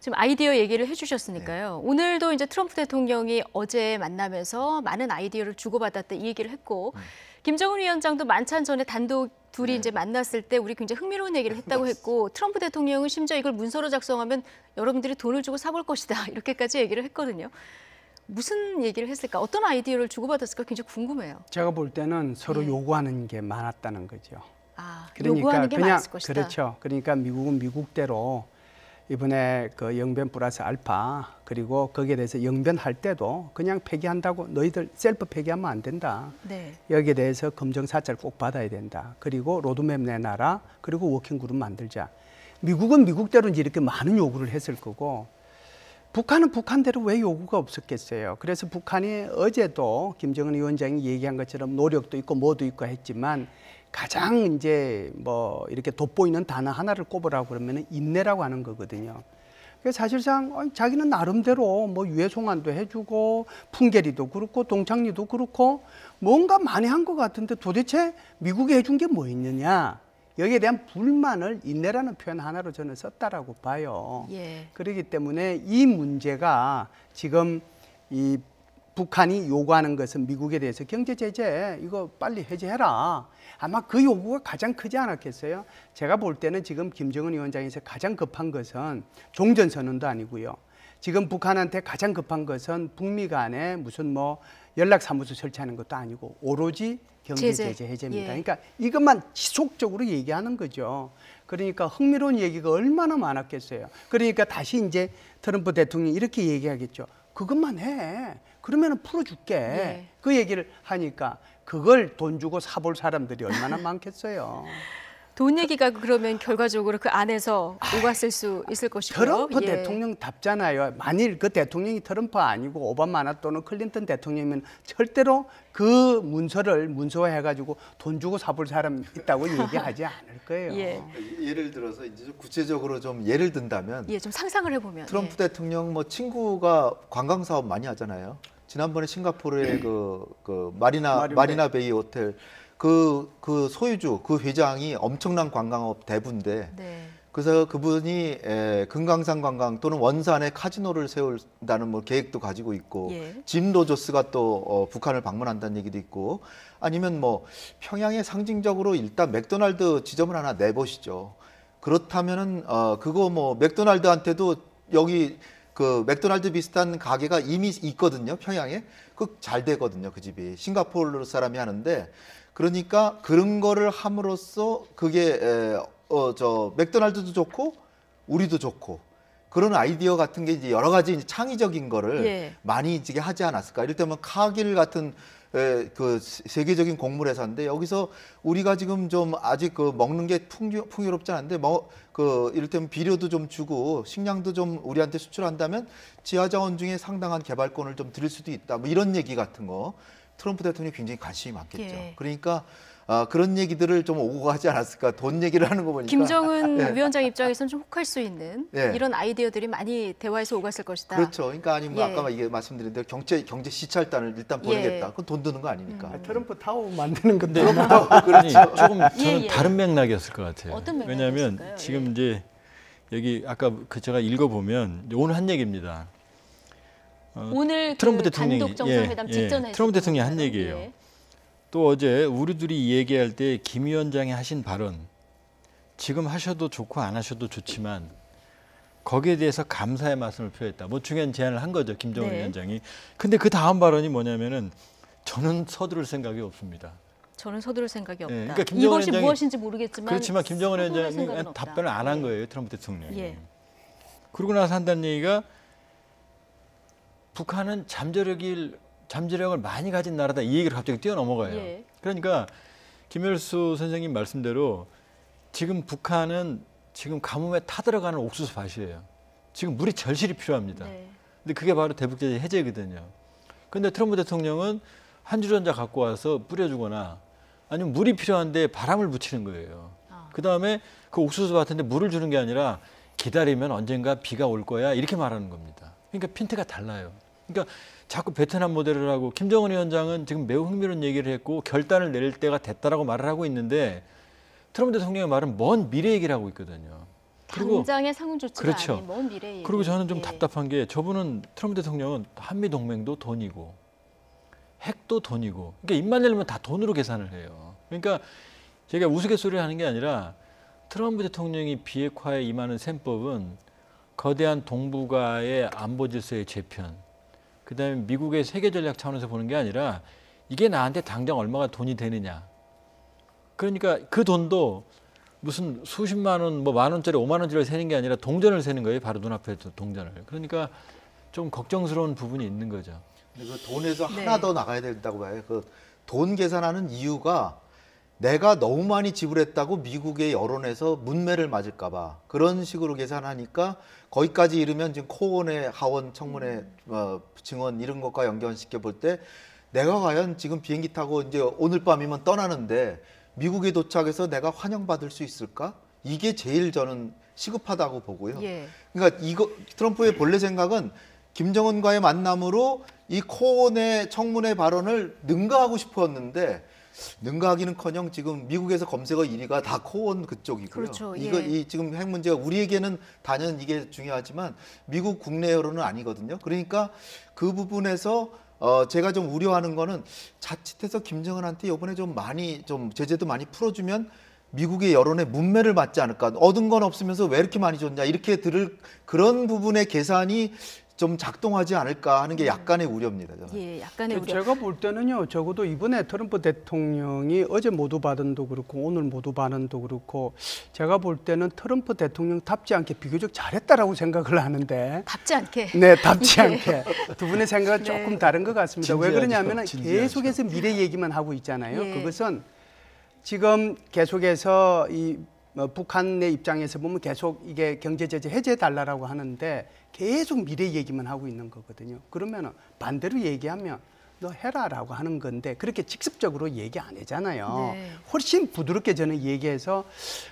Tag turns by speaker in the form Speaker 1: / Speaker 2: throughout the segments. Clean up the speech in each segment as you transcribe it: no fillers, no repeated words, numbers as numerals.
Speaker 1: 지금 아이디어 얘기를 해주셨으니까요. 오늘도 이제 트럼프 대통령이 어제 만나면서 많은 아이디어를 주고받았다 이 얘기를 했고 김정은 위원장도 만찬 전에 단독 둘이 이제 만났을 때 우리 굉장히 흥미로운 얘기를 했다고 했고 트럼프 대통령은 심지어 이걸 문서로 작성하면 여러분들이 돈을 주고 사볼 것이다 이렇게까지 얘기를 했거든요. 무슨 얘기를 했을까? 어떤 아이디어를 주고받았을까? 굉장히 궁금해요.
Speaker 2: 제가 볼 때는 서로 요구하는 게 많았다는 거죠.
Speaker 1: 아,
Speaker 2: 그러니까
Speaker 1: 요구하는 게 많았을 것이다.
Speaker 2: 그렇죠. 그러니까 미국은 미국대로 이번에 그 영변 플러스 알파 그리고 거기에 대해서 영변할 때도 그냥 폐기한다고 너희들 셀프 폐기하면 안 된다.
Speaker 1: 네.
Speaker 2: 여기에 대해서 검증사찰 꼭 받아야 된다. 그리고 로드맵 내놔라. 그리고 워킹그룹 만들자. 미국은 미국대로 이제 이렇게 많은 요구를 했을 거고 북한은 북한대로 왜 요구가 없었겠어요. 그래서 북한이 어제도 김정은 위원장이 얘기한 것처럼 노력도 있고 뭐도 있고 했지만 가장 이제 뭐 이렇게 돋보이는 단어 하나를 꼽으라고 그러면 인내라고 하는 거거든요. 그래서 사실상 자기는 나름대로 뭐 유해송환도 해주고 풍계리도 그렇고 동창리도 그렇고 뭔가 많이 한 것 같은데 도대체 미국이 해준 게 뭐 있느냐. 여기에 대한 불만을 인내라는 표현 하나로 저는 썼다라고 봐요.
Speaker 1: 예.
Speaker 2: 그렇기 때문에 이 문제가 지금 이 북한이 요구하는 것은 미국에 대해서 경제 제재 이거 빨리 해제해라. 아마 그 요구가 가장 크지 않았겠어요? 제가 볼 때는 지금 김정은 위원장에서 가장 급한 것은 종전선언도 아니고요. 지금 북한한테 가장 급한 것은 북미 간에 무슨 뭐 연락사무소 설치하는 것도 아니고 오로지 경제 제재 해제입니다.
Speaker 1: 예.
Speaker 2: 그러니까 이것만 지속적으로 얘기하는 거죠. 그러니까 흥미로운 얘기가 얼마나 많았겠어요. 그러니까 다시 이제 트럼프 대통령이 이렇게 얘기하겠죠. 그것만 해. 그러면 풀어줄게.
Speaker 1: 예.
Speaker 2: 그 얘기를 하니까 그걸 돈 주고 사볼 사람들이 얼마나 많겠어요.
Speaker 1: 돈 얘기가 그러면 결과적으로 그 안에서 오갔을 수 있을 것이고요.
Speaker 2: 트럼프
Speaker 1: 예.
Speaker 2: 대통령답잖아요. 만일 그 대통령이 트럼프 아니고 오바마나 또는 클린턴 대통령이면 절대로 그 문서를 문서화해가지고 돈 주고 사볼 사람 있다고 얘기하지 않을 거예요.
Speaker 1: 예.
Speaker 3: 예를 들어서 이제 좀 구체적으로 좀 예를 든다면
Speaker 1: 예, 좀 상상을 해보면
Speaker 3: 트럼프
Speaker 1: 예.
Speaker 3: 대통령 뭐 친구가 관광 사업 많이 하잖아요. 지난번에 싱가포르의 그 마리나 베이 호텔 그 소유주 그 회장이 엄청난 관광업 대부인데
Speaker 1: 네.
Speaker 3: 그래서 그분이 금강산 관광 또는 원산에 카지노를 세운다는 뭐 계획도 가지고 있고
Speaker 1: 예.
Speaker 3: 짐 로저스가 또 북한을 방문한다는 얘기도 있고 아니면 뭐 평양에 상징적으로 일단 맥도날드 지점을 하나 내보시죠. 그렇다면은 그거 뭐 맥도날드한테도 여기 그 맥도날드 비슷한 가게가 이미 있거든요. 평양에. 그 잘 되거든요. 그 집이. 싱가포르 사람이 하는데 그러니까 그런 거를 함으로써 그게 맥도날드도 좋고 우리도 좋고 그런 아이디어 같은 게 이제 여러 가지 창의적인 거를
Speaker 1: 예.
Speaker 3: 많이 이제 하지 않았을까. 이를테면 카길 같은 그 세계적인 곡물 회사인데 여기서 우리가 지금 좀 아직 그 먹는 게 풍요롭지 않은데 뭐 그 이를테면 비료도 좀 주고 식량도 좀 우리한테 수출한다면 지하자원 중에 상당한 개발권을 좀 드릴 수도 있다. 뭐 이런 얘기 같은 거 트럼프 대통령이 굉장히 관심이 많겠죠.
Speaker 1: 예.
Speaker 3: 그러니까 그런 얘기들을 좀 오고 가지 않았을까. 돈 얘기를 하는 거 보니까.
Speaker 1: 김정은
Speaker 3: 예.
Speaker 1: 위원장 입장에서는 좀 혹할 수 있는
Speaker 3: 예.
Speaker 1: 이런 아이디어들이 많이 대화에서 오갔을 것이다.
Speaker 3: 그렇죠. 그러니까 아니 뭐
Speaker 1: 예.
Speaker 3: 아까 이게 말씀드린 대로 경제 시찰단을 일단 보내겠다. 그건 돈 드는 거 아니니까.
Speaker 2: 트럼프 타워 만드는 건데.
Speaker 4: 아니, 조금 저는
Speaker 1: 예, 예.
Speaker 4: 다른 맥락이었을 것 같아요.
Speaker 1: 어떤 맥락이었을까요?
Speaker 4: 왜냐하면 지금 이제 여기 아까 그 제가 읽어보면 오늘 한 얘기입니다.
Speaker 1: 오늘
Speaker 4: 트럼프
Speaker 1: 그
Speaker 4: 대통령이
Speaker 1: 단독 정상회담 직전에
Speaker 4: 트럼프 대통령이 한
Speaker 1: 했었던
Speaker 4: 얘기예요.
Speaker 1: 건가요? 예.
Speaker 4: 또 어제 우리들이 얘기할 때 김 위원장이 하신 발언 지금 하셔도 좋고 안 하셔도 좋지만 거기에 대해서 감사의 말씀을 표했다. 뭐 중요한 제안을 한 거죠. 김정은
Speaker 1: 네.
Speaker 4: 위원장이. 근데 그 다음 발언이 뭐냐면은 저는 서두를 생각이 없습니다.
Speaker 1: 저는 서두를 생각이 없다.
Speaker 4: 그러니까 김정은
Speaker 1: 이것이
Speaker 4: 위원장이-
Speaker 1: 무엇인지 모르겠지만
Speaker 4: 그렇지만 김정은
Speaker 1: 서두를
Speaker 4: 위원장이
Speaker 1: 생각은 없다.
Speaker 4: 답변을 안 한
Speaker 1: 예.
Speaker 4: 거예요. 트럼프 대통령이.
Speaker 1: 예.
Speaker 4: 그러고 나서 한다는 얘기가 북한은 잠재력을 많이 가진 나라다. 이 얘기를 갑자기 뛰어넘어가요.
Speaker 1: 예.
Speaker 4: 그러니까 김열수 선생님 말씀대로 지금 북한은 지금 가뭄에 타들어가는 옥수수 밭이에요. 지금 물이 절실히 필요합니다.
Speaker 1: 네.
Speaker 4: 근데 그게 바로 대북제재 해제거든요. 근데 트럼프 대통령은 한 주전자 갖고 와서 뿌려주거나 아니면 물이 필요한데 바람을 붙이는 거예요. 그다음에 그 옥수수 밭인데 물을 주는 게 아니라 기다리면 언젠가 비가 올 거야 이렇게 말하는 겁니다. 그러니까 핀트가 달라요. 그러니까 자꾸 베트남 모델을 하고 김정은 위원장은 지금 매우 흥미로운 얘기를 했고 결단을 내릴 때가 됐다라고 말을 하고 있는데 트럼프 대통령의 말은 먼 미래 얘기를 하고 있거든요. 그리고
Speaker 1: 당장의 상응조치가
Speaker 4: 그렇죠.
Speaker 1: 아닌 먼 미래에.
Speaker 4: 그리고 저는 좀
Speaker 1: 예.
Speaker 4: 답답한 게 저분은 트럼프 대통령은 한미 동맹도 돈이고 핵도 돈이고 그러니까 입만 열면 다 돈으로 계산을 해요. 그러니까 제가 우스갯소리를 하는 게 아니라 트럼프 대통령이 비핵화에 임하는 셈법은 거대한 동북아의 안보 질서의 재편, 그다음에 미국의 세계 전략 차원에서 보는 게 아니라 이게 나한테 당장 얼마가 돈이 되느냐. 그러니까 그 돈도 무슨 수십만 원, 뭐 만 원짜리, 5만 원짜리를 세는 게 아니라 동전을 세는 거예요. 바로 눈앞에 동전을. 그러니까 좀 걱정스러운 부분이 있는 거죠.
Speaker 3: 근데 그 돈에서
Speaker 1: 네.
Speaker 3: 하나 더 나가야 된다고 봐요. 그 돈 계산하는 이유가 내가 너무 많이 지불했다고 미국의 여론에서 문매를 맞을까 봐 그런 식으로 계산하니까 거기까지 이르면 지금 코원의 하원 청문회 증언 이런 것과 연결시켜 볼 때 내가 과연 지금 비행기 타고 이제 오늘 밤이면 떠나는데 미국에 도착해서 내가 환영받을 수 있을까? 이게 제일 저는 시급하다고 보고요.
Speaker 1: 예.
Speaker 3: 그러니까 이거 트럼프의 본래 생각은 김정은과의 만남으로 이 코온의 청문회 발언을 능가하고 싶었는데 능가하기는커녕 지금 미국에서 검색어 1위가 다 코온 그쪽이고요.
Speaker 1: 그렇죠.
Speaker 3: 이거
Speaker 1: 예.
Speaker 3: 이 지금 핵 문제가 우리에게는 단연 이게 중요하지만 미국 국내 여론은 아니거든요. 그러니까 그 부분에서 제가 좀 우려하는 거는 자칫해서 김정은한테 이번에 좀 많이 좀 제재도 많이 풀어주면 미국의 여론에 문매를 맞지 않을까. 얻은 건 없으면서 왜 이렇게 많이 줬냐 이렇게 들을 그런 부분의 계산이 좀 작동하지 않을까 하는 게 약간의 우려입니다. 저는.
Speaker 1: 예, 약간의 우려.
Speaker 2: 제가 볼 때는요, 적어도 이번에 트럼프 대통령이 어제 모두 발언도 그렇고 오늘 모두 발언도 그렇고 제가 볼 때는 트럼프 대통령답지 않게 비교적 잘했다라고 생각을 하는데
Speaker 1: 답지 않게.
Speaker 2: 네, 답지
Speaker 1: 예.
Speaker 2: 않게 두 분의 생각은
Speaker 1: 네.
Speaker 2: 조금 다른 것 같습니다. 왜
Speaker 4: 진지하죠.
Speaker 2: 그러냐면
Speaker 4: 진지하죠.
Speaker 2: 계속해서 미래 얘기만 하고 있잖아요.
Speaker 1: 예.
Speaker 2: 그것은 지금 계속해서 이 북한의 입장에서 보면 계속 이게 경제 제재 해제해 달라고 하는데 계속 미래 얘기만 하고 있는 거거든요. 그러면 반대로 얘기하면 너 해라라고 하는 건데 그렇게 직접적으로 얘기 안 하잖아요.
Speaker 1: 네.
Speaker 2: 훨씬 부드럽게 저는 얘기해서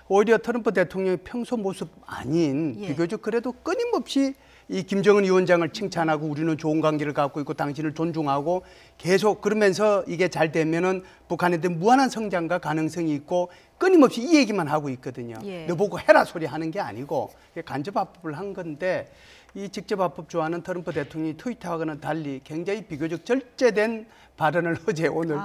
Speaker 2: 오히려 트럼프 대통령의 평소 모습 아닌
Speaker 1: 예.
Speaker 2: 비교적 그래도 끊임없이 이 김정은 위원장을 칭찬하고 우리는 좋은 관계를 갖고 있고 당신을 존중하고 계속 그러면서 이게 잘 되면은 북한에 대한 무한한 성장과 가능성이 있고 끊임없이 이 얘기만 하고 있거든요.
Speaker 1: 예.
Speaker 2: 너 보고 해라 소리 하는 게 아니고 간접 합법을 한 건데 이 직접 합법 좋아하는 트럼프 대통령이 트위터하고는 달리 굉장히 비교적 절제된 발언을 어제 오늘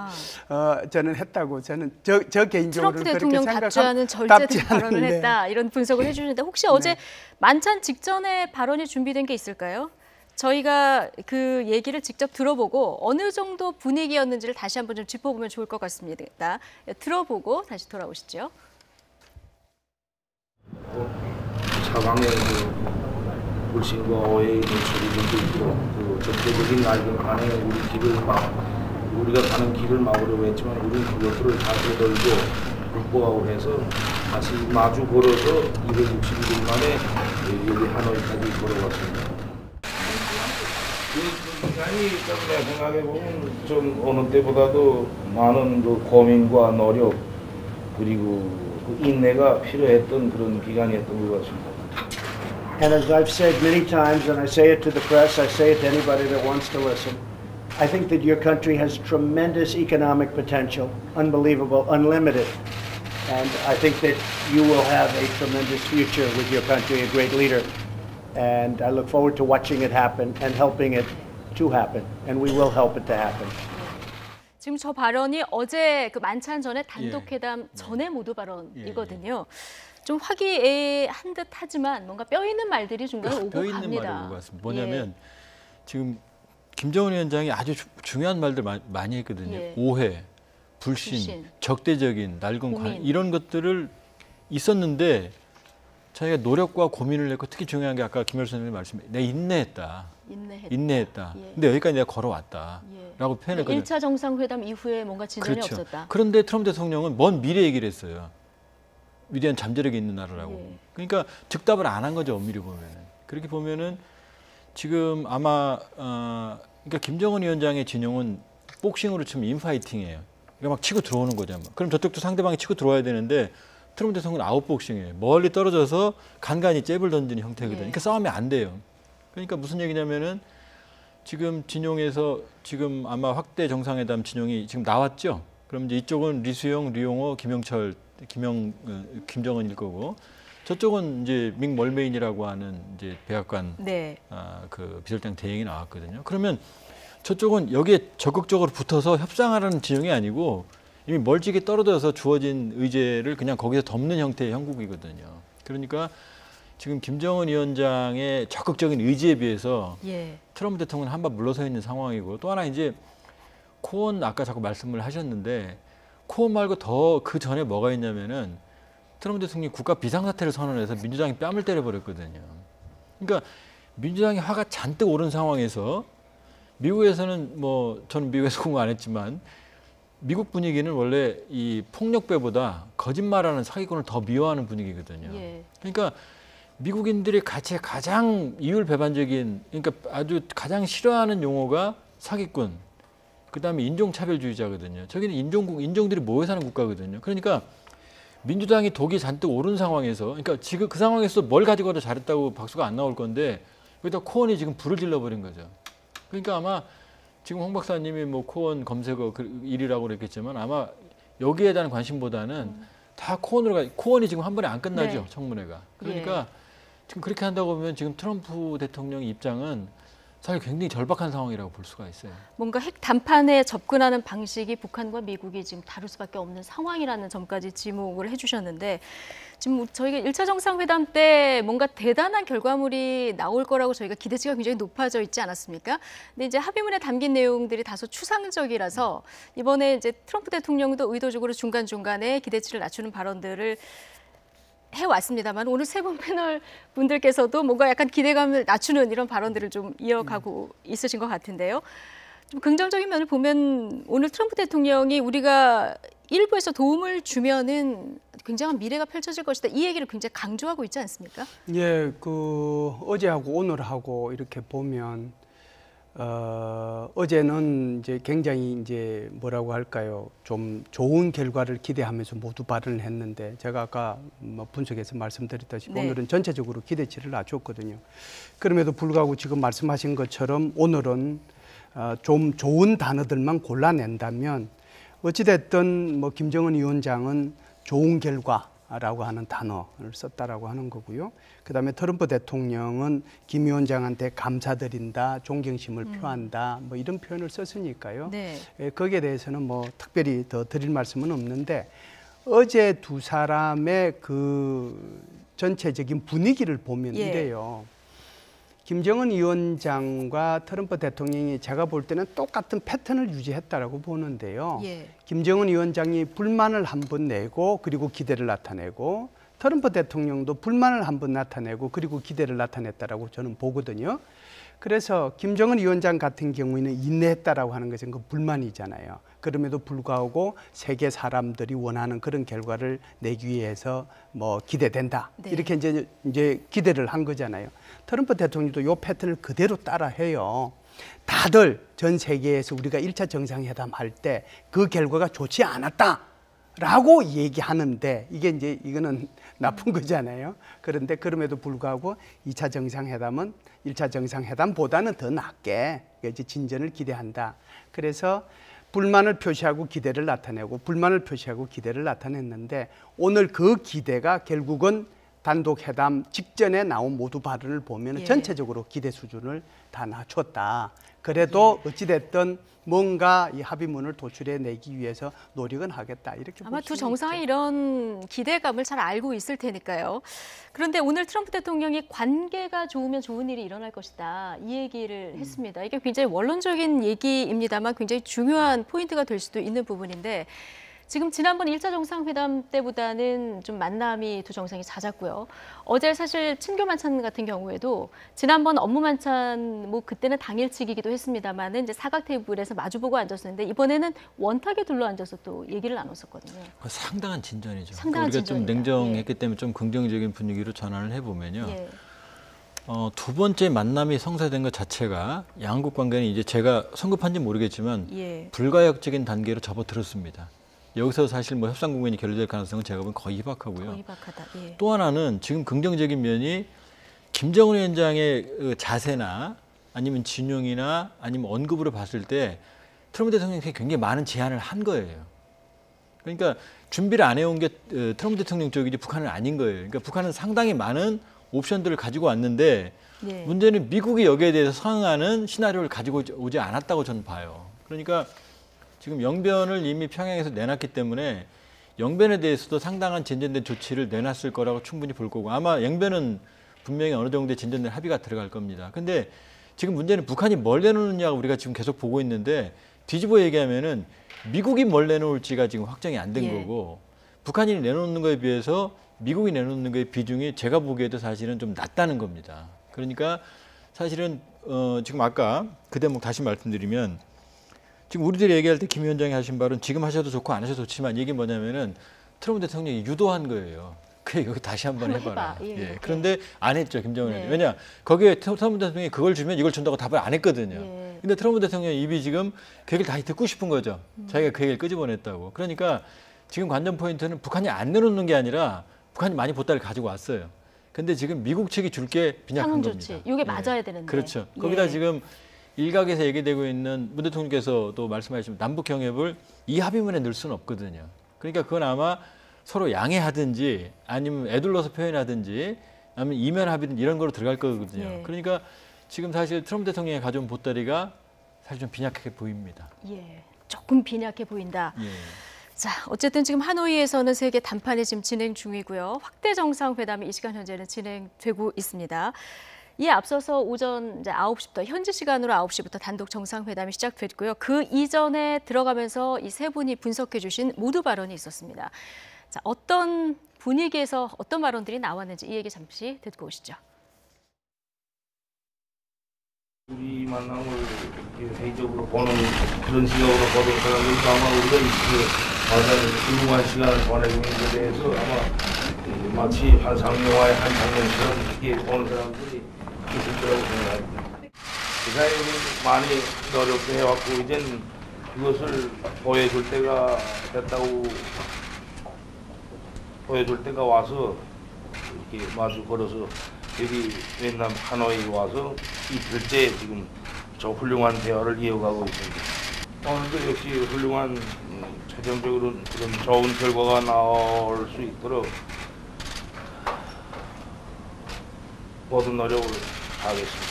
Speaker 2: 저는 했다고 저는 저 개인적으로
Speaker 1: 트럼프
Speaker 2: 그렇게
Speaker 1: 대통령
Speaker 2: 생각합니다.
Speaker 1: 답지 않은 절제된 발언을 했다 이런 분석을 해주시는데 혹시 어제 만찬 직전에 발언이 준비된 게 있을까요? 저희가 그 얘기를 직접 들어보고 어느 정도 분위기였는지를 다시 한번 좀 짚어보면 좋을 것 같습니다. 들어보고 다시 돌아오시죠.
Speaker 5: 사방에 불신과 오해의 소리들도 있고 그 전체적인 낡은 간에 우리 길을 우리가 가는 길을 막으려고 했지만 우리는 그것들을 다 되돌고 극복하고 해서 다시 마주 걸어서 260일 만에 여기 하노이까지 걸어왔습니다. 그 기간이 내가 생각해보면 좀 어느 때보다도 많은 그 고민과 노력 그리고 그 인내가 필요했던 그런 기간이었던 것 같습니다.
Speaker 6: And as I've said many times, and I say it to the press, I say it to anybody that wants to listen, I think that your country has tremendous economic potential, unbelievable, unlimited. And I think that you will have a tremendous future with your country, a great leader. And I look forward to watching it happen and helping it to happen. And we will help it to happen.
Speaker 1: 지금 저 발언이 어제 그 만찬 전에 단독 회담 전에 모두 발언이거든요. 좀 화기애애한 듯 하지만 뭔가 뼈 있는 말들이 중간에 오고
Speaker 4: 뼈 있는
Speaker 1: 갑니다.
Speaker 4: 말이 오고 같습니다. 뭐냐면 지금 김정은 위원장이 아주 중요한 말들 많이 했거든요.
Speaker 1: 예.
Speaker 4: 오해, 불신, 적대적인 낡은
Speaker 1: 고민.
Speaker 4: 관 이런 것들을 있었는데 자기가 노력과 고민을 했고 특히 중요한 게 아까 김열수 선생님 말씀, 내가 인내했다.
Speaker 1: 예.
Speaker 4: 근데 여기까지 내가 걸어왔다.
Speaker 1: 예.
Speaker 4: 라고 표현했거든요.
Speaker 1: 1차 정상회담 이후에 뭔가 진전이
Speaker 4: 그렇죠.
Speaker 1: 없었다.
Speaker 4: 그런데 트럼프 대통령은 먼 미래 얘기를 했어요. 위대한 잠재력이 있는 나라라고.
Speaker 1: 예.
Speaker 4: 그러니까 즉답을 안 한 거죠, 엄밀히 보면은. 그렇게 보면은 지금 아마 그러니까 김정은 위원장의 진영은 복싱으로 치면 인파이팅이에요. 그러니까 막 치고 들어오는 거죠. 그럼 저쪽도 상대방이 치고 들어와야 되는데 트럼프 대통령은 아웃복싱이에요. 멀리 떨어져서 간간히 잽을 던지는 형태거든요. 그러니까 싸움이 안 돼요. 그러니까 무슨 얘기냐면은 지금 진용에서 지금 아마 확대 정상회담 진용이 지금 나왔죠. 그럼 이제 이쪽은 리수영, 리용호, 김영철, 김정은일 거고 저쪽은 이제 믹 멀메인이라고 하는 이제 백악관
Speaker 1: 네.
Speaker 4: 그 비서실장 대행이 나왔거든요. 그러면 저쪽은 여기에 적극적으로 붙어서 협상하라는 지형이 아니고 이미 멀찍이 떨어져서 주어진 의제를 그냥 거기서 덮는 형태의 형국이거든요. 그러니까 지금 김정은 위원장의 적극적인 의지에 비해서
Speaker 1: 예.
Speaker 4: 트럼프 대통령은 한발 물러서 있는 상황이고 또 하나 이제 코언 아까 자꾸 말씀을 하셨는데 코언 말고 더 그 전에 뭐가 있냐면은 트럼프 대통령이 국가 비상사태를 선언해서 민주당이 뺨을 때려버렸거든요. 그러니까 민주당의 화가 잔뜩 오른 상황에서 미국에서는 뭐 저는 미국에서 공부 안 했지만 미국 분위기는 원래 이 폭력배보다 거짓말하는 사기꾼을 더 미워하는 분위기거든요.
Speaker 1: 예.
Speaker 4: 그러니까 미국인들이 같이 가장 이율배반적인 그러니까 아주 가장 싫어하는 용어가 사기꾼, 그다음에 인종차별주의자거든요. 저기는 인종들이 모여 사는 국가거든요. 그러니까 민주당이 독이 잔뜩 오른 상황에서 그러니까 지금 그 상황에서 뭘 가지고 와도 잘했다고 박수가 안 나올 건데 여기다 코언이 지금 불을 질러버린 거죠. 그러니까 아마 지금 홍 박사님이 뭐 코언 검색어 일이라고 그랬겠지만 아마 여기에 대한 관심보다는 다 코언이 지금 한 번에 안 끝나죠.
Speaker 1: 네.
Speaker 4: 청문회가. 그러니까 지금 그렇게 한다고 보면 지금 트럼프 대통령 입장은 사실 굉장히 절박한 상황이라고 볼 수가 있어요.
Speaker 1: 뭔가 핵談판에 접근하는 방식이 북한과 미국이 지금 다를 수밖에 없는 상황이라는 점까지 지목을 해주셨는데 지금 저희가 1차 정상회담 때 뭔가 대단한 결과물이 나올 거라고 저희가 기대치가 굉장히 높아져 있지 않았습니까? 근데 이제 합의문에 담긴 내용들이 다소 추상적이라서 이번에 이제 트럼프 대통령도 의도적으로 중간중간에 기대치를 낮추는 발언들을 해왔습니다만 오늘 세 분 패널 분들께서도 뭔가 약간 기대감을 낮추는 이런 발언들을 좀 이어가고 있으신 것 같은데요. 좀 긍정적인 면을 보면 오늘 트럼프 대통령이 우리가 일부에서 도움을 주면은 굉장한 미래가 펼쳐질 것이다. 이 얘기를 굉장히 강조하고 있지 않습니까?
Speaker 2: 예, 그 어제하고 오늘하고 이렇게 보면 어제는 이제 굉장히 이제 뭐라고 할까요? 좀 좋은 결과를 기대하면서 모두 발언을 했는데 제가 아까 뭐 분석해서 말씀드렸다시피
Speaker 1: 네.
Speaker 2: 오늘은 전체적으로 기대치를 낮췄거든요. 그럼에도 불구하고 지금 말씀하신 것처럼 오늘은 좀 좋은 단어들만 골라낸다면 어찌됐든 뭐 김정은 위원장은 좋은 결과라고 하는 단어를 썼다라고 하는 거고요. 그다음에 트럼프 대통령은 김 위원장한테 감사드린다, 존경심을 표한다, 뭐 이런 표현을 썼으니까요.
Speaker 1: 네.
Speaker 2: 거기에 대해서는 뭐 특별히 더 드릴 말씀은 없는데 어제 두 사람의 그 전체적인 분위기를 보면
Speaker 1: 예.
Speaker 2: 이래요. 김정은 위원장과 트럼프 대통령이 제가 볼 때는 똑같은 패턴을 유지했다라고 보는데요.
Speaker 1: 예.
Speaker 2: 김정은 위원장이 불만을 한 번 내고 그리고 기대를 나타내고 트럼프 대통령도 불만을 한 번 나타내고 그리고 기대를 나타냈다라고 저는 보거든요. 그래서 김정은 위원장 같은 경우에는 인내했다라고 하는 것은 그 불만이잖아요. 그럼에도 불구하고 세계 사람들이 원하는 그런 결과를 내기 위해서 뭐 기대된다.
Speaker 1: 네.
Speaker 2: 이렇게 이제 기대를 한 거잖아요. 트럼프 대통령도 이 패턴을 그대로 따라해요. 다들 전 세계에서 우리가 1차 정상회담 할 때 그 결과가 좋지 않았다라고 얘기하는데 이거는 나쁜 거잖아요. 그런데 그럼에도 불구하고 2차 정상회담은 1차 정상회담보다는 더 낫게 이제 진전을 기대한다. 그래서 불만을 표시하고 기대를 나타내고 불만을 표시하고 기대를 나타냈는데 오늘 그 기대가 결국은 단독 회담 직전에 나온 모두 발언을 보면
Speaker 1: 예.
Speaker 2: 전체적으로 기대 수준을 다 낮췄다. 그래도 어찌됐든 뭔가 이 합의문을 도출해내기 위해서 노력은 하겠다. 이렇게
Speaker 1: 아마
Speaker 2: 볼
Speaker 1: 두
Speaker 2: 수는
Speaker 1: 정상이
Speaker 2: 있죠.
Speaker 1: 이런 기대감을 잘 알고 있을 테니까요. 그런데 오늘 트럼프 대통령이 관계가 좋으면 좋은 일이 일어날 것이다. 이 얘기를 했습니다. 이게 굉장히 원론적인 얘기입니다만 굉장히 중요한 포인트가 될 수도 있는 부분인데 지금 지난번 1차 정상회담 때보다는 좀 만남이 두 정상이 잦았고요. 어제 사실 친교 만찬 같은 경우에도 지난번 업무 만찬 뭐 그때는 당일치기기도 했습니다만은 이제 사각 테이블에서 마주보고 앉았었는데 이번에는 원탁에 둘러앉아서 또 얘기를 나눴었거든요.
Speaker 4: 상당한 진전이죠.
Speaker 1: 상당한
Speaker 4: 우리가 좀
Speaker 1: 진전이다.
Speaker 4: 냉정했기 때문에 좀 긍정적인 분위기로 전환을 해보면요.
Speaker 1: 예.
Speaker 4: 두 번째 만남이 성사된 것 자체가 양국 관계는 이제 제가 성급한지 모르겠지만
Speaker 1: 예.
Speaker 4: 불가역적인 단계로 접어들었습니다. 여기서 사실 뭐 협상 국면이 결렬될 가능성은 제가 보면 거의 희박하고요.
Speaker 1: 거의 박하다. 예.
Speaker 4: 또 하나는 지금 긍정적인 면이 김정은 위원장의 그 자세나 아니면 진용이나 아니면 언급으로 봤을 때 트럼프 대통령이 굉장히 많은 제안을 한 거예요. 그러니까 준비를 안 해온 게 트럼프 대통령 쪽이지 북한은 아닌 거예요. 그러니까 북한은 상당히 많은 옵션들을 가지고 왔는데
Speaker 1: 네.
Speaker 4: 문제는 미국이 여기에 대해서 상응하는 시나리오를 가지고 오지 않았다고 저는 봐요. 그러니까 지금 영변을 이미 평양에서 내놨기 때문에 영변에 대해서도 상당한 진전된 조치를 내놨을 거라고 충분히 볼 거고 아마 영변은 분명히 어느 정도의 진전된 합의가 들어갈 겁니다. 근데 지금 문제는 북한이 뭘 내놓느냐고 우리가 지금 계속 보고 있는데 뒤집어 얘기하면은 미국이 뭘 내놓을지가 지금 확정이 안 된
Speaker 1: 예.
Speaker 4: 거고 북한이 내놓는 거에 비해서 미국이 내놓는 거의 비중이 제가 보기에도 사실은 좀 낮다는 겁니다. 그러니까 사실은 지금 아까 그 대목 다시 말씀드리면 지금 우리들이 얘기할 때 김 위원장이 하신 말은 지금 하셔도 좋고 안 하셔도 좋지만 이게 뭐냐면은 트럼프 대통령이 유도한 거예요. 그래 이거 다시 한번 해봐라.
Speaker 1: 해봐. 예.
Speaker 4: 예. 그런데 안 했죠 김정은
Speaker 1: 네.
Speaker 4: 의원이. 왜냐 거기에 트럼프 대통령이 그걸 주면 이걸 준다고 답을 안 했거든요.
Speaker 1: 예.
Speaker 4: 근데 트럼프 대통령 입이 지금 그 얘기를 다시 듣고 싶은 거죠. 자기가 그 얘기를 끄집어냈다고. 그러니까 지금 관전 포인트는 북한이 안 내놓는 게 아니라 북한이 많이 보따리를 가지고 왔어요. 근데 지금 미국 측이 줄 게 빈약한
Speaker 1: 상응
Speaker 4: 겁니다.
Speaker 1: 조치. 이게 맞아야 되는데.
Speaker 4: 그렇죠.
Speaker 1: 예.
Speaker 4: 거기다 지금 일각에서 얘기되고 있는 문 대통령께서도 말씀하신 남북 경협을 이 합의문에 넣을 수는 없거든요. 그러니까 그건 아마 서로 양해하든지 아니면 애둘러서 표현하든지 아니면 이면 합의든 이런 거로 들어갈 거거든요.
Speaker 1: 예.
Speaker 4: 그러니까 지금 사실 트럼프 대통령이 가져온 보따리가 사실 좀 빈약하게 보입니다.
Speaker 1: 예. 조금 빈약해 보인다.
Speaker 4: 예.
Speaker 1: 자, 어쨌든 지금 하노이에서는 세계 담판이 지금 진행 중이고요. 확대 정상회담이 이 시간 현재는 진행되고 있습니다. 이에 앞서서 오전 이제 9시부터 현지 시간으로 9시부터 단독 정상회담이 시작됐고요. 그 이전에 들어가면서 이 세 분이 분석해 주신 모두 발언이 있었습니다. 자, 어떤 분위기에서 어떤 발언들이 나왔는지 이 얘기 잠시 듣고 오시죠.
Speaker 5: 우리 만남을 이렇게 회의적으로 보는 그런 시각으로 보던 사람들도 아마 우리가 이렇게 가장 훌륭한 시간을 보내고 있는 데 대해서 아마 마치 환상영화의 한 장면처럼 이렇게 보는 사람들이 있을 거라고 생각합니다. 그 사이에 우리 많이 노력도 해왔고 이젠 그것을 보여줄 때가 됐다고 보여줄 때가 와서 이렇게 마주 걸어서 여기 베트남 하노이 와서 이틀째 지금 저 훌륭한 대화를 이어가고 있습니다. 오늘도 역시 훌륭한 최종적으로 그런 좋은 결과가 나올 수 있도록 모든 노력을 하겠습니다.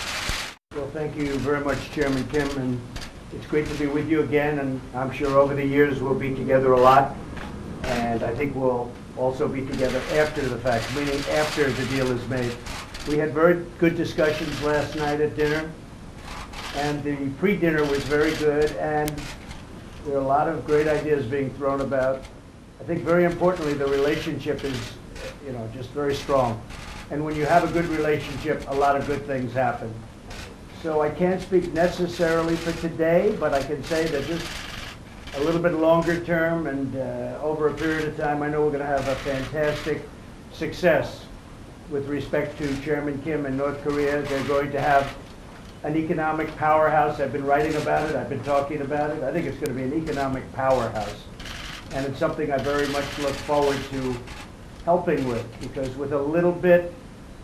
Speaker 6: Well, thank you very much, Chairman Kim, and it's great to be with you again, and I'm sure over the years we'll be together a lot, and I think we'll also be together after the fact, meaning after the deal is made. We had very good discussions last night at dinner, and the pre-dinner was very good, and there are a lot of great ideas being thrown about. I think very importantly, the relationship is, just very strong. And when you have a good relationship, a lot of good things happen. So I can't speak necessarily for today, but I can say that just a little bit longer term and over a period of time, I know we're going to have a fantastic success with respect to Chairman Kim in North Korea. They're going to have an economic powerhouse. I've been writing about it. I've been talking about it. I think it's going to be an economic powerhouse. And it's something I very much look forward to helping with, because with a little bit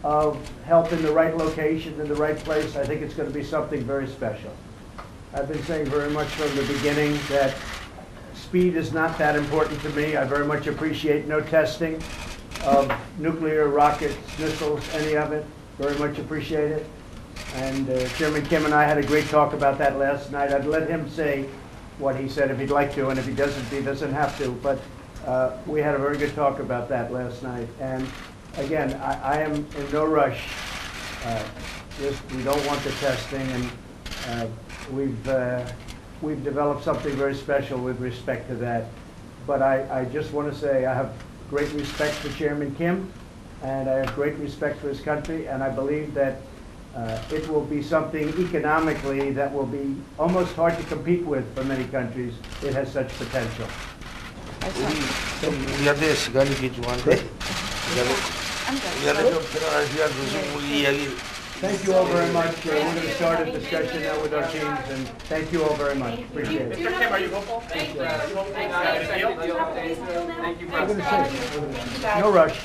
Speaker 6: of help in the right location, in the right place, I think it's going to be something very special. I've been saying very much from the beginning that speed is not that important to me. I very much appreciate no testing of nuclear rockets, missiles, any of it. Very much appreciate it. And Chairman Kim and I had a great talk about that last night. I'd let him say what he said if he'd like to, and if he doesn't have to. But we had a very good talk about that last night. And again, I am in no rush. We don't want the testing, and we've developed something very special with respect to that. But I just want to say I have great respect for Chairman Kim, and I have great respect for his country, and I believe that it will be something economically that will be almost hard to compete with for many countries. It has such potential.
Speaker 5: 우리한테 시간이 귀중한데 우리한테 좀 편안한 시간 주시고 우리 이야기.
Speaker 6: Thank you all very much. We're going to start a discussion now with our teams, and thank you all very much. Appreciate it.
Speaker 7: Mr. Kim, are you hopeful? Thank you. Are you hopeful Thank you.
Speaker 6: I'm going to say, no rush.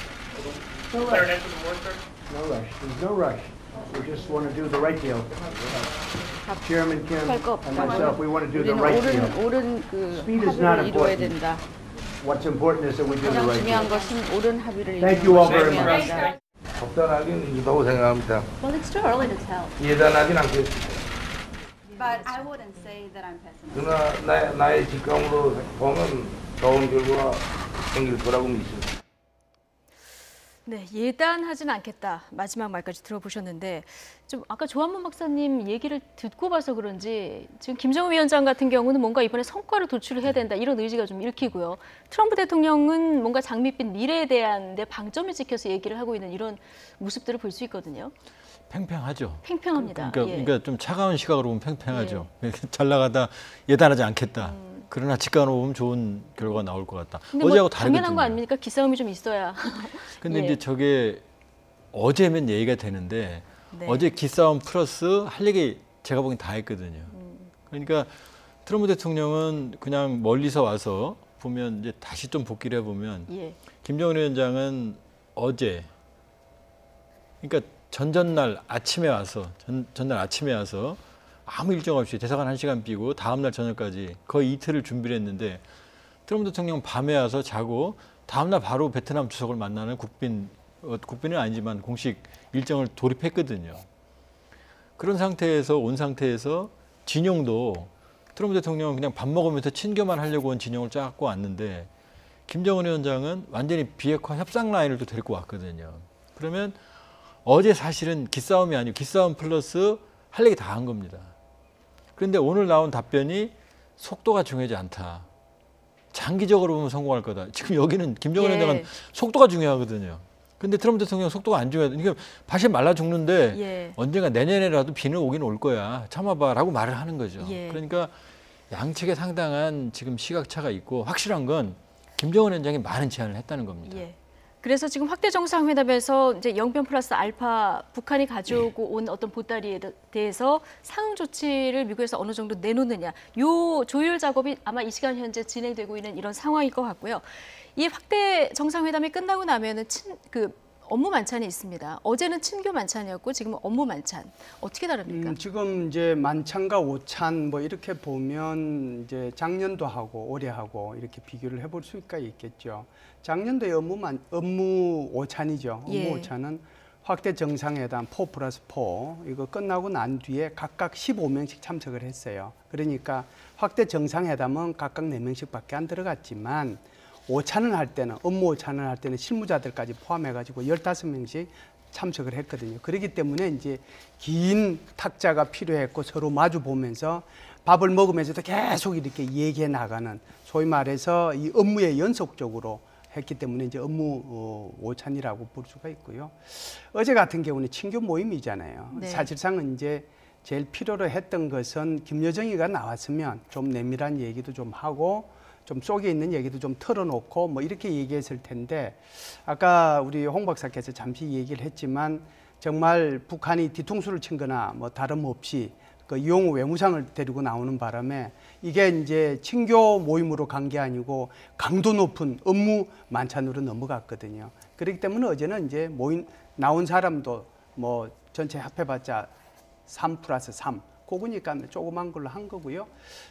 Speaker 6: No rush. No rush. There's no rush. We just want to do the right deal. Chairman Kim and myself, we want to do the right deal.
Speaker 8: 옳은 그
Speaker 6: Speed is
Speaker 8: 합의를
Speaker 6: not
Speaker 8: 이루어야
Speaker 6: important.
Speaker 8: 된다.
Speaker 6: what's important is that we do the
Speaker 1: 가장
Speaker 6: right
Speaker 1: 중요한
Speaker 6: thing.
Speaker 1: 것은 옳은 합의를
Speaker 6: Thank you all
Speaker 1: 이루는
Speaker 6: very
Speaker 1: 것이
Speaker 6: much.
Speaker 1: 중요하다.
Speaker 5: 적당하긴 이다고 생각합니다.
Speaker 1: Well, it's too early to tell.
Speaker 5: 예단하진 않겠습니다.
Speaker 8: But I wouldn't say that I'm pessimistic.
Speaker 5: 그러나 나의 직감으로 보면 좋은 결과가 생길 거라고 믿습니다.
Speaker 1: 네, 예단하진 않겠다. 마지막 말까지 들어보셨는데 좀 아까 조한문 박사님 얘기를 듣고 봐서 그런지 지금 김정은 위원장 같은 경우는 뭔가 이번에 성과를 도출을 해야 된다 이런 의지가 좀 읽히고요. 트럼프 대통령은 뭔가 장밋빛 미래에 대한 내 방점을 지켜서 얘기를 하고 있는 이런 모습들을 볼 수 있거든요.
Speaker 4: 팽팽하죠.
Speaker 1: 팽팽합니다.
Speaker 4: 그러니까 좀 차가운 시각으로 보면 팽팽하죠. 잘 나가다 예단하지 않겠다. 그러나 직관으로 보면 좋은 결과가 나올 것 같다.
Speaker 1: 근데
Speaker 4: 어제하고
Speaker 1: 뭐
Speaker 4: 다르거든요.
Speaker 1: 당연한 거 아닙니까? 기싸움이 좀 있어야.
Speaker 4: 근데
Speaker 1: 예.
Speaker 4: 이제 저게 어제면 얘기가 되는데
Speaker 1: 네.
Speaker 4: 어제 기싸움 플러스 할 얘기 제가 보기엔 다 했거든요. 그러니까 트럼프 대통령은 그냥 멀리서 와서 보면 이제 다시 좀 복기를 해보면
Speaker 1: 예.
Speaker 4: 김정은 위원장은 어제 그러니까 전날 아침에 와서 아무 일정 없이 대사관 1시간 비고 다음날 저녁까지 거의 이틀을 준비를 했는데 트럼프 대통령 밤에 와서 자고 다음날 바로 베트남 주석을 만나는 국빈은 아니지만 공식 일정을 돌입했거든요. 그런 상태에서 온 상태에서 진영도 트럼프 대통령은 그냥 밥 먹으면서 친교만 하려고 온 진영을 짜고 왔는데 김정은 위원장은 완전히 비핵화 협상 라인을 또 데리고 왔거든요. 그러면 어제 사실은 기싸움이 아니고 기싸움 플러스 할 얘기 다 한 겁니다. 그런데 오늘 나온 답변이 속도가 중요하지 않다. 장기적으로 보면 성공할 거다. 지금 여기는 김정은
Speaker 1: 예.
Speaker 4: 위원장은 속도가 중요하거든요. 근데 트럼프 대통령은 속도가 안 중요하다. 그러니까 밭이 말라 죽는데
Speaker 1: 예.
Speaker 4: 언젠가 내년에라도 비는 오긴 올 거야. 참아봐라고 말을 하는 거죠.
Speaker 1: 예.
Speaker 4: 그러니까 양측에 상당한 지금 시각차가 있고 확실한 건 김정은 위원장이 많은 제안을 했다는 겁니다.
Speaker 1: 예. 그래서 지금 확대 정상회담에서 이제 영변 플러스 알파 북한이 가져오고 온 어떤 보따리에 대해서 상응 조치를 미국에서 어느 정도 내놓느냐, 요 조율 작업이 아마 이 시간 현재 진행되고 있는 이런 상황일 것 같고요. 이 확대 정상회담이 끝나고 나면은 업무 만찬이 있습니다. 어제는 친교 만찬이었고 지금은 업무 만찬. 어떻게 다릅니까?
Speaker 2: 지금 이제 만찬과 오찬 뭐 이렇게 보면 이제 작년도 하고 올해 하고 이렇게 비교를 해볼 수가 있겠죠. 작년도의 업무 오찬이죠. 업무
Speaker 1: 예.
Speaker 2: 오찬은 확대 정상회담 4+4 이거 끝나고 난 뒤에 각각 15명씩 참석을 했어요. 그러니까 확대 정상회담은 각각 4명씩밖에 안 들어갔지만 오찬을 할 때는 업무 오찬을 할 때는 실무자들까지 포함해가지고 15명씩 참석을 했거든요. 그렇기 때문에 이제 긴 탁자가 필요했고 서로 마주 보면서 밥을 먹으면서도 계속 이렇게 얘기해 나가는 소위 말해서 이 업무에 연속적으로 했기 때문에 이제 업무 오찬이라고 볼 수가 있고요. 어제 같은 경우는 친교 모임이잖아요.
Speaker 1: 네.
Speaker 2: 사실상은 이제 제일 필요로 했던 것은 김여정이가 나왔으면 좀 내밀한 얘기도 좀 하고 좀 속에 있는 얘기도 좀 털어놓고 뭐 이렇게 얘기했을 텐데 아까 우리 홍 박사께서 잠시 얘기를 했지만 정말 북한이 뒤통수를 친 거나 뭐 다름없이 그 이용우 외무상을 데리고 나오는 바람에 이게 이제 친교 모임으로 간 게 아니고 강도 높은 업무 만찬으로 넘어갔거든요. 그렇기 때문에 어제는 이제 모임 나온 사람도 뭐 전체 합해봤자 3+3 그거니까 조그만 걸로 한 거고요.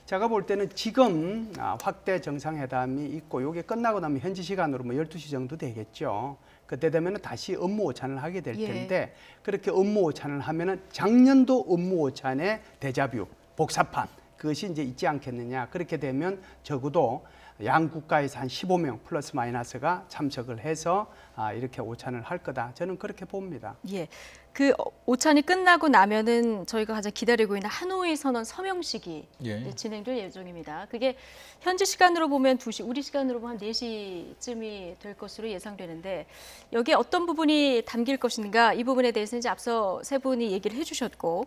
Speaker 2: 제가 볼 때는 지금 확대 정상회담이 있고 이게 끝나고 나면 현지 시간으로 뭐 12시 정도 되겠죠. 그때 되면 다시 업무 오찬을 하게 될 텐데 그렇게 업무 오찬을 하면은 작년도 업무 오찬의 데자뷰, 복사판 그것이 이제 있지 않겠느냐. 그렇게 되면 적어도 양 국가에서 한 15명 플러스 마이너스가 참석을 해서 이렇게 오찬을 할 거다. 저는 그렇게 봅니다.
Speaker 1: 예. 그 오찬이 끝나고 나면은 저희가 가장 기다리고 있는 하노이 선언 서명식이
Speaker 4: 예.
Speaker 1: 진행될 예정입니다. 그게 현지 시간으로 보면 2시, 우리 시간으로 보면 한 4시쯤이 될 것으로 예상되는데 여기에 어떤 부분이 담길 것인가 이 부분에 대해서 이제 앞서 세 분이 얘기를 해주셨고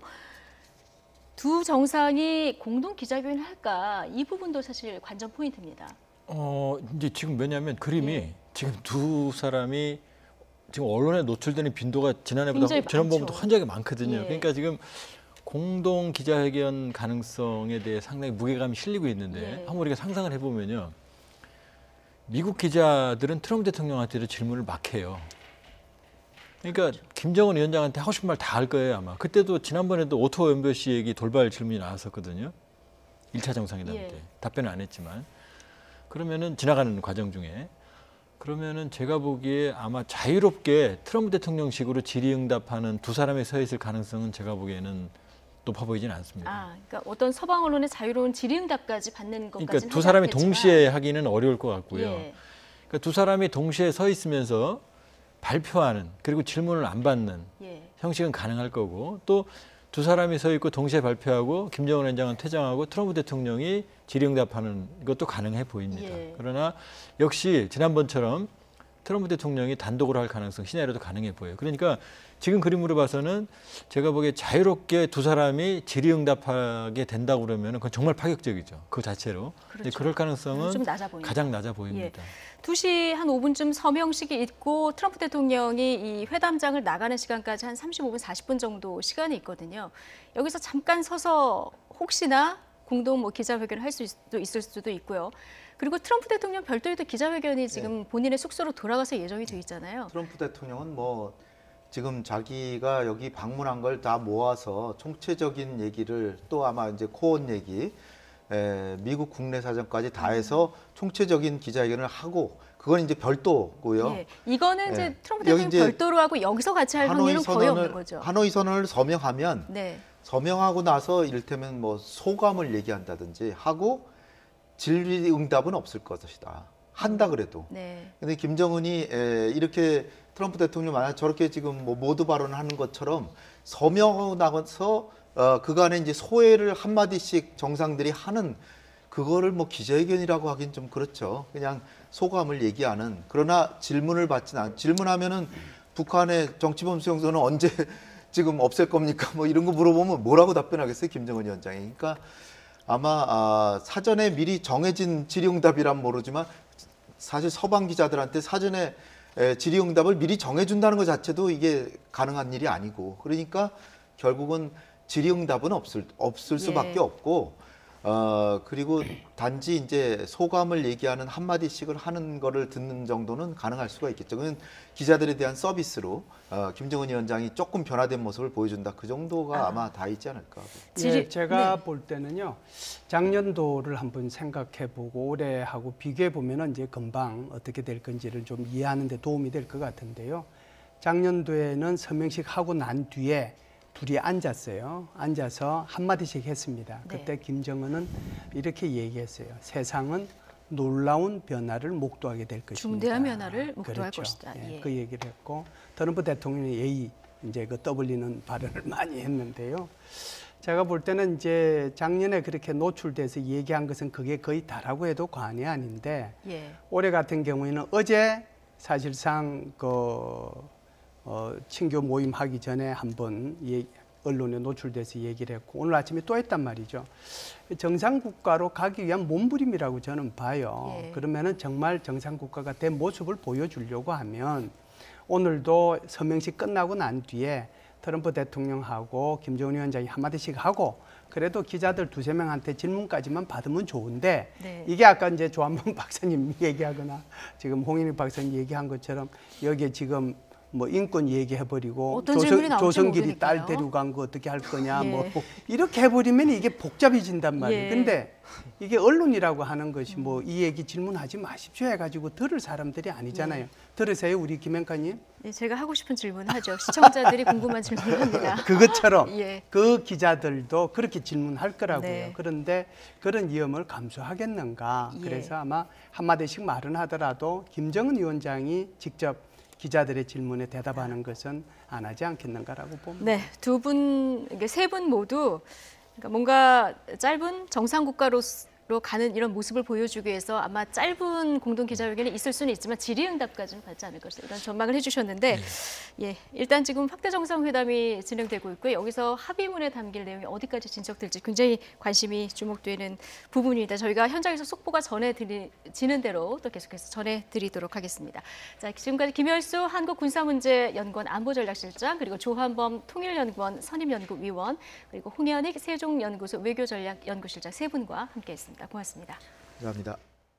Speaker 1: 두 정상이 공동 기자회견을 할까 이 부분도 사실 관전 포인트입니다.
Speaker 4: 이제 지금 왜냐하면 그림이
Speaker 1: 예.
Speaker 4: 지금 두 사람이 지금 언론에 노출되는 빈도가 지난해보다
Speaker 1: 굉장히
Speaker 4: 지난번보다
Speaker 1: 많죠.
Speaker 4: 현저하게 많거든요.
Speaker 1: 예.
Speaker 4: 그러니까 지금 공동 기자회견 가능성에 대해 상당히 무게감이 실리고 있는데
Speaker 1: 예.
Speaker 4: 한번 우리가 상상을 해보면요. 미국 기자들은 트럼프 대통령한테도 질문을 막 해요. 그러니까 김정은 위원장한테 하고 싶은 말 다 할 거예요 아마. 그때도 지난번에도 오토 엠버시 얘기 돌발 질문이 나왔었거든요. 1차 정상회담
Speaker 1: 예.
Speaker 4: 때. 답변을 안 했지만. 그러면은 지나가는 과정 중에 그러면은 제가 보기에 아마 자유롭게 트럼프 대통령식으로 질의응답하는 두 사람이 서 있을 가능성은 제가 보기에는 높아 보이지는 않습니다.
Speaker 1: 아, 그러니까 어떤 서방 언론의 자유로운 질의응답까지 받는 것까지는
Speaker 4: 그러니까 두 사람이
Speaker 1: 하지 않겠지만.
Speaker 4: 동시에 하기는 어려울 것 같고요.
Speaker 1: 예.
Speaker 4: 그러니까 두 사람이 동시에 서 있으면서 발표하는 그리고 질문을 안 받는
Speaker 1: 예.
Speaker 4: 형식은 가능할 거고 또 두 사람이 서 있고 동시에 발표하고 김정은 위원장은 퇴장하고 트럼프 대통령이 질의응답하는 것도 가능해 보입니다.
Speaker 1: 예.
Speaker 4: 그러나 역시 지난번처럼 트럼프 대통령이 단독으로 할 가능성 시나리오도 가능해 보여요. 그러니까 지금 그림으로 봐서는 제가 보기에 자유롭게 두 사람이 질의응답하게 된다고 그러면 그건 정말 파격적이죠. 그 자체로. 근데
Speaker 1: 그렇죠.
Speaker 4: 그럴 가능성은
Speaker 1: 좀 낮아 보입니다.
Speaker 4: 가장 낮아 보입니다.
Speaker 1: 2시 한 5분쯤 서명식이 있고 트럼프 대통령이 이 회담장을 나가는 시간까지 한 35분, 40분 정도 시간이 있거든요. 여기서 잠깐 서서 혹시나 공동 기자회견을 할 수도 있을 수도 있고요. 그리고 트럼프 대통령 별도의 또 기자회견이 지금 본인의 숙소로 돌아가서 예정이 돼 있잖아요.
Speaker 3: 트럼프 대통령은 지금 자기가 여기 방문한 걸 다 모아서 총체적인 얘기를 또 아마 이제 코온 얘기, 미국 국내 사정까지 다 해서 총체적인 기자회견을 하고 그건 이제 별도고요.
Speaker 1: 예, 이거는 이제 트럼프
Speaker 3: 여기
Speaker 1: 대통령
Speaker 3: 이제
Speaker 1: 별도로 하고 여기서 같이 할 확률은 거의 없는 거죠.
Speaker 3: 하노이 선언을 서명하면
Speaker 1: 네.
Speaker 3: 서명하고 나서 이를테면 소감을 얘기한다든지 하고 질의응답은 없을 것이다. 한다 그래도.
Speaker 1: 네.
Speaker 3: 근데 김정은이 이렇게 트럼프 대통령 만약 저렇게 지금 모두 발언을 하는 것처럼 서명하고 나서 그간에 이제 소회를 한마디씩 정상들이 하는 그거를 기자회견이라고 하긴 좀 그렇죠. 그냥 소감을 얘기하는. 그러나 질문을 받지는 않. 질문하면은 북한의 정치범 수용소는 언제 지금 없앨 겁니까? 이런 거 물어보면 뭐라고 답변하겠어요, 김정은 위원장이. 그러니까 아마 사전에 미리 정해진 질의응답이란 모르지만 사실 서방 기자들한테 사전에 질의응답을 미리 정해준다는 것 자체도 이게 가능한 일이 아니고 그러니까 결국은 질의응답은 없을 수밖에 없고 그리고 단지 이제 소감을 얘기하는 한마디씩을 하는 거를 듣는 정도는 가능할 수가 있겠죠. 그건 기자들에 대한 서비스로 김정은 위원장이 조금 변화된 모습을 보여준다. 그 정도가 아마 다 있지 않을까.
Speaker 2: 예, 제가 볼 때는요. 작년도를 한번 생각해보고 올해하고 비교해보면 이제 금방 어떻게 될 건지를 좀 이해하는 데 도움이 될 것 같은데요. 작년도에는 서명식 하고 난 뒤에 둘이 앉았어요. 앉아서 한마디씩 했습니다. 그때 김정은은 이렇게 얘기했어요. 세상은 놀라운 변화를 목도하게 될 것입니다.
Speaker 1: 중대한 변화를 목도할
Speaker 2: 그렇죠.
Speaker 1: 것이다.
Speaker 2: 예,
Speaker 1: 예.
Speaker 2: 그 얘기를 했고 트럼프 대통령이 예의 이제 떠벌리는 발언을 많이 했는데요. 제가 볼 때는 이제 작년에 그렇게 노출돼서 얘기한 것은 그게 거의 다라고 해도 과언이 아닌데
Speaker 1: 예.
Speaker 2: 올해 같은 경우에는 어제 사실상 친교 모임 하기 전에 한번 언론에 노출돼서 얘기를 했고 오늘 아침에 또 했단 말이죠. 정상국가로 가기 위한 몸부림이라고 저는 봐요.
Speaker 1: 예.
Speaker 2: 그러면은 정말 정상국가가 된 모습을 보여주려고 하면 오늘도 서명식 끝나고 난 뒤에 트럼프 대통령하고 김정은 위원장이 한마디씩 하고 그래도 기자들 2~3명한테 질문까지만 받으면 좋은데
Speaker 1: 네.
Speaker 2: 이게 아까 이제 조한범 박사님 얘기하거나 지금 홍인익 박사님 얘기한 것처럼 여기에 지금 인권 얘기해버리고 조선길이 딸 데리고 간 거 어떻게 할 거냐
Speaker 1: 예.
Speaker 2: 이렇게 해버리면 이게 복잡해진단 말이에요.
Speaker 1: 예.
Speaker 2: 근데 이게 언론이라고 하는 것이 이 얘기 질문하지 마십시오 해가지고 들을 사람들이 아니잖아요. 들으세요 우리 김행카님?
Speaker 1: 네, 제가 하고 싶은 질문 하죠. 시청자들이 궁금한 질문을 합니다.
Speaker 2: 그것처럼
Speaker 1: 예.
Speaker 2: 그 기자들도 그렇게 질문할 거라고요.
Speaker 1: 네.
Speaker 2: 그런데 그런 위험을 감수하겠는가.
Speaker 1: 예.
Speaker 2: 그래서 아마 한마디씩 말은 하더라도 김정은 위원장이 직접 기자들의 질문에 대답하는 것은 안 하지 않겠는가라고 봅니다.
Speaker 1: 네, 세 분 모두 뭔가 짧은 정상국가로 가는 이런 모습을 보여주기 위해서 아마 짧은 공동 기자회견이 있을 수는 있지만 질의응답까지는 받지 않을 것이다. 이런 전망을 해주셨는데, 예, 일단 지금 확대 정상회담이 진행되고 있고요. 여기서 합의문에 담길 내용이 어디까지 진척될지 굉장히 관심이 주목되는 부분입니다. 저희가 현장에서 속보가 전해지는 대로 또 계속해서 전해드리도록 하겠습니다. 자, 지금까지 김열수 한국군사문제연구원 안보전략실장 그리고 조한범 통일연구원 선임연구위원 그리고 홍현익 세종연구소 외교전략연구실장 세 분과 함께했습니다. 고맙습니다.
Speaker 3: 감사합니다.